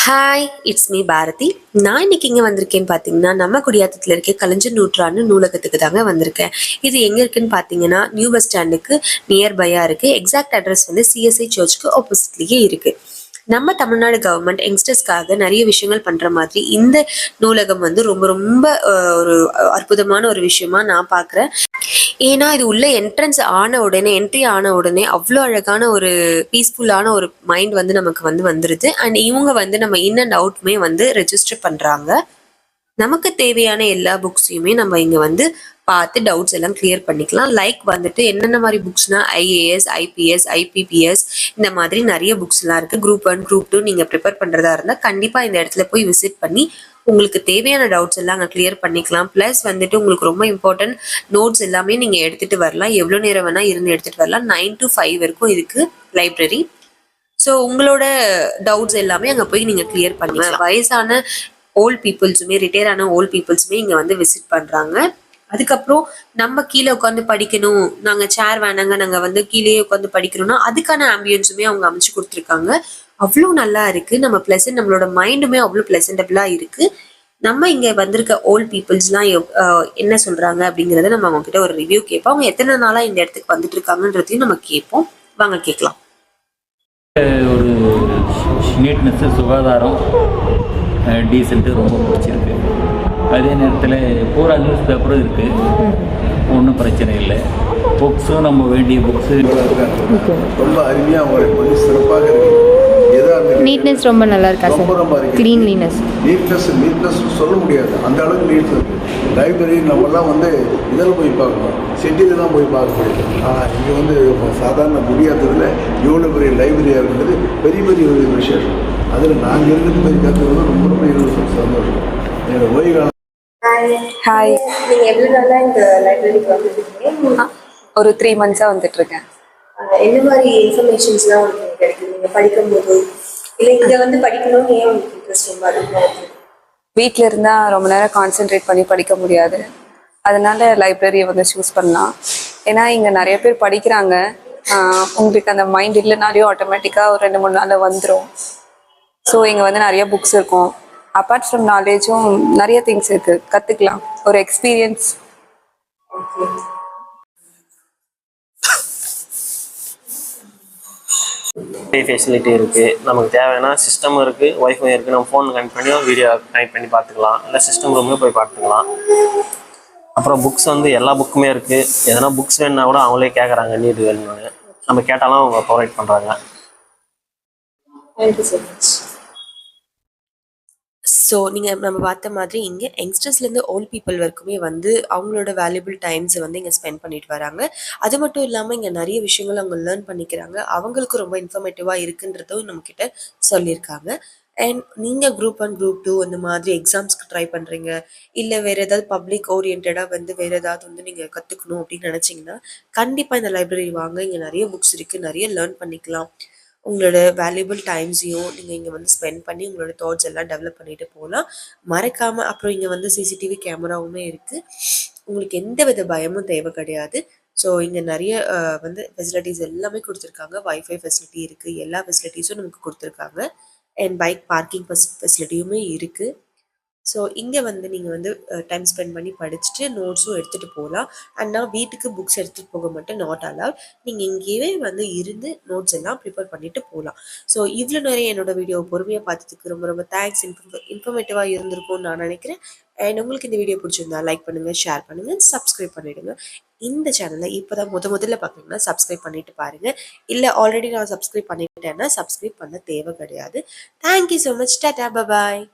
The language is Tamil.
Hi, it's me Bharathi. நான் இன்னைக்கு இங்கே வந்திருக்கேன்னு பார்த்தீங்கன்னா, நம்ம குடியாத்தத்தில் இருக்க கலைஞர் நூற்றாண்டு நூலகத்துக்கு தாங்க வந்திருக்கேன். இது எங்கே இருக்குன்னு பார்த்தீங்கன்னா, நியூ பஸ் ஸ்டாண்டுக்கு நியர்பையாக இருக்குது. எக்ஸாக்ட் அட்ரஸ் வந்து சிஎஸ்ஐ சர்ச்சுக்கு ஆப்போசிட்லேயே இருக்குது. நம்ம தமிழ்நாடு கவர்மெண்ட் யங்ஸ்டர்ஸ்க்காக நிறைய விஷயங்கள் பண்ணுற மாதிரி இந்த நூலகம் வந்து ரொம்ப ரொம்ப ஒரு அற்புதமான ஒரு விஷயமா நான் பார்க்குறேன். ஏன்னா இது உள்ள என்ட்ரி ஆன உடனே அவ்வளோ அழகான ஒரு பீஸ்ஃபுல்லான ஒரு மைண்ட் வந்து நமக்கு வந்துருது. அண்ட் இவங்க வந்து நம்ம இன் அண்ட் அவுட்மே வந்து ரெஜிஸ்டர் பண்ணுறாங்க. நமக்கு தேவையான எல்லா புக்ஸையுமே நம்ம இங்கே வந்து பார்த்து டவுட்ஸ் எல்லாம் கிளியர் பண்ணிக்கலாம். லைக் வந்துட்டு என்னென்ன மாதிரி புக்ஸ்னா ஐஏஎஸ், ஐபிஎஸ், ஐபிபிஎஸ் இந்த மாதிரி நிறைய புக்ஸ்லாம் இருக்குது. குரூப் 1, குரூப் 2 நீங்கள் ப்ரிப்பேர் பண்ணுறதா இருந்தால் கண்டிப்பாக இந்த இடத்துல போய் விசிட் பண்ணி உங்களுக்கு தேவையான டவுட்ஸ் எல்லாம் அங்கே கிளியர் பண்ணிக்கலாம். ப்ளஸ் வந்துட்டு உங்களுக்கு ரொம்ப இம்பார்ட்டன்ட் நோட்ஸ் எல்லாமே நீங்கள் எடுத்துகிட்டு வரலாம். எவ்வளோ நேரம் வேணால் இருந்து எடுத்துகிட்டு வரலாம். 9 to 5 வரைக்கும் இருக்குது லைப்ரரி. ஸோ உங்களோட டவுட்ஸ் எல்லாமே அங்கே போய் நீங்கள் கிளியர் பண்ணிக்கலாம். வயசான ஓல்ட் பீப்புள்ஸுமே, ரிட்டையர் ஆன ஓல்ட் பீப்புள்ஸுமே இங்கே வந்து விசிட் பண்ணுறாங்க. அதுக்கப்புறம் நம்ம கீழே உட்காந்து படிக்கணும், நாங்கள் சேர் வேணாங்க, நாங்கள் வந்து கீழேயே உட்காந்து படிக்கணும்னா அதுக்கான ஆம்பியன்ஸுமே அவங்க அமைச்சு கொடுத்துருக்காங்க. அவ்வளோ நல்லா இருக்குது. நம்மளோட மைண்டுமே அவ்வளோ ப்ளசன்டபுளாக இருக்குது. நம்ம இங்கே வந்திருக்க ஓல்ட் பீப்புள்ஸ்லாம் என்ன சொல்கிறாங்க அப்படிங்கிறத நம்ம அவங்ககிட்ட ஒரு ரிவ்யூ கேட்போம். அவங்க எத்தனை நாளாக இந்த இடத்துக்கு வந்துட்டு இருக்காங்கன்றதையும் நம்ம கேட்போம். வாங்க கேட்கலாம். ஒரு நீட்னஸ், சுகாதாரம், டீசென்ட்டு ரொம்ப பிடிச்சிருக்கு. அதே நேரத்தில் பூரா நியூஸ் பேப்பரும் இருக்குது, ஒன்றும் பிரச்சனை இல்லை. புக்ஸும் நம்ம வேண்டிய புக்ஸு ரொம்ப அருமையாக அவங்களுக்கு வந்து சிறப்பாக இருக்குது. நீட்னஸ் ரொம்ப நல்லா இருக்கா சார்? ரொம்ப க்ளீன்லினஸ், நீட்னஸ் சொல்ல முடியாது, அந்த அளவுக்கு நீட்னஸ் இருக்குது. லைப்ரரி நம்மலாம் வந்து இதில் போய் பார்க்கணும், சிட்டியில் தான் போய் பார்க்க முடியும். ஆனால் இங்கே வந்து சாதாரண முடியாததில் இவ்வளோ பெரிய லைப்ரரியாக இருக்கிறது பெரிய பெரிய ஒரு விஷயம். அதில் நாங்கள் இருக்கிறது போய் கற்றுக்கிறது ரொம்ப ரொம்ப எங்களுக்கு சந்தோஷம். எங்கள் ஓய்வு. ஹாய், நீங்கள் எவ்வளோ நாளாக இந்த லைப்ரரிக்கு வந்துருக்கீங்க? ஒரு 3 months-ஆக வந்துட்டுருக்கேன். என்ன மாதிரி இன்ஃபர்மேஷன்ஸ்லாம் உங்களுக்கு கிடைக்குது நீங்கள் படிக்கும்போது? இல்லை இங்கே வந்து படிக்கணும்னு ஏன் உங்களுக்கு இன்ட்ரெஸ்ட் ரொம்ப அதிகமாக? வீட்டில் இருந்தால் ரொம்ப நேரம் கான்சென்ட்ரேட் பண்ணி படிக்க முடியாது, அதனால லைப்ரரியை வந்து சூஸ் பண்ணலாம். ஏன்னா இங்கே நிறைய பேர் படிக்கிறாங்க. உங்களுக்கு அந்த மைண்ட் இல்லைனாலையும் ஆட்டோமேட்டிக்காக ஒரு 2-3 நாளில் வந்துடும். ஸோ இங்கே வந்து நிறைய புக்ஸ் இருக்கும். அப்பார்ட் ஃப்ரம் நாலேஜும் நிறைய திங்ஸ் இருக்குது, கற்றுக்கலாம், ஒரு எக்ஸ்பீரியன்ஸ். ஃபெசிலிட்டி இருக்குது. நமக்கு தேவையான சிஸ்டமும் இருக்குது, ஒய்ஃபை இருக்குது. நம்ம ஃபோன் கனெக்ட் பண்ணி வீடியோ கனெக்ட் பண்ணி பார்த்துக்கலாம், இல்லை சிஸ்டம் ரூமே போய் பார்த்துக்கலாம். அப்புறம் புக்ஸ் வந்து எல்லா புக்குமே இருக்குது. எதனா புக்ஸ் வேணுன்னா கூட அவங்களே கேட்குறாங்க, நீடு வேணும்னு. நம்ம கேட்டாலும் அவங்க ப்ரொவைட் பண்ணுறாங்க. Thank you so much. ஸோ நீங்கள் நம்ம பார்த்த மாதிரி இங்கே யங்ஸ்டர்ஸ்லேருந்து ஓல்ட் பீப்புள் வரைக்குமே வந்து அவங்களோட வேல்யூபிள் டைம்ஸை வந்து இங்கே ஸ்பெண்ட் பண்ணிட்டு வராங்க. அது மட்டும் இல்லாமல் இங்கே நிறைய விஷயங்கள் அவங்க லேர்ன் பண்ணிக்கிறாங்க. அவங்களுக்கு ரொம்ப இன்ஃபர்மேட்டிவாக இருக்குன்றதும் நம்மக்கிட்ட சொல்லியிருக்காங்க. அண்ட் நீங்கள் குரூப் 1, குரூப் 2 அந்த மாதிரி எக்ஸாம்ஸ்க்கு ட்ரை பண்ணுறீங்க, இல்லை வேறு ஏதாவது பப்ளிக் ஓரியன்டாக வந்து வேறு ஏதாவது வந்து நீங்கள் கற்றுக்கணும் அப்படின்னு நினச்சிங்கன்னா கண்டிப்பாக இந்த லைப்ரரி வாங்க. இங்கே நிறைய புக்ஸ் இருக்குது, நிறைய லேர்ன் பண்ணிக்கலாம். உங்களோட வேல்யூபிள் டைம்ஸையும் நீங்கள் இங்கே வந்து ஸ்பெண்ட் பண்ணி உங்களோட தாட்ஸ் எல்லாம் டெவலப் பண்ணிட்டு போகலாம். மறக்காமல் அப்புறம் இங்கே வந்து சிசிடிவி கேமராவுமே இருக்குது. உங்களுக்கு எந்த வித பயமும் தேவை கிடையாது. ஸோ இங்கே நிறைய வந்து ஃபெசிலிட்டிஸ் எல்லாமே கொடுத்துருக்காங்க. வைஃபை ஃபெசிலிட்டி இருக்குது, எல்லா ஃபெசிலிட்டிஸும் நமக்கு கொடுத்துருக்காங்க. அண்ட் பைக் பார்க்கிங் ஃபெசிலிட்டியுமே இருக்குது. ஸோ இங்கே வந்து நீங்கள் வந்து டைம் ஸ்பெண்ட் பண்ணி படிச்சுட்டு நோட்ஸும் எடுத்துகிட்டு போகலாம். அண்ட் நான் வீட்டுக்கு புக்ஸ் எடுத்துகிட்டு போக மட்டும் நாட் அலவுட். நீங்கள் இங்கேயே வந்து இருந்து நோட்ஸ் எல்லாம் ப்ரிப்பேர் பண்ணிட்டு போகலாம். ஸோ இவ்வளோ நிறைய என்னோட வீடியோ பொறுமையாக பார்த்ததுக்கு ரொம்ப ரொம்ப தேங்க்ஸ். இன்ஃபர்மேட்டிவாக இருந்திருக்கும்னு நான் நினைக்கிறேன். அண்ட் உங்களுக்கு இந்த வீடியோ பிடிச்சிருந்தா லைக் பண்ணுங்கள், ஷேர் பண்ணுங்கள், சப்ஸ்கிரைப் பண்ணிவிடுங்க. இந்த சேனலை இப்போ தான் முதல்ல பார்க்குறீங்கன்னா சப்ஸ்கிரைப் பண்ணிட்டு பாருங்கள். இல்லை ஆல்ரெடி நான் சப்ஸ்கிரைப் பண்ணிட்டேன்னா சப்ஸ்கிரைப் பண்ண தேவை கிடையாது. Thank you so much. டாடா, பாய்.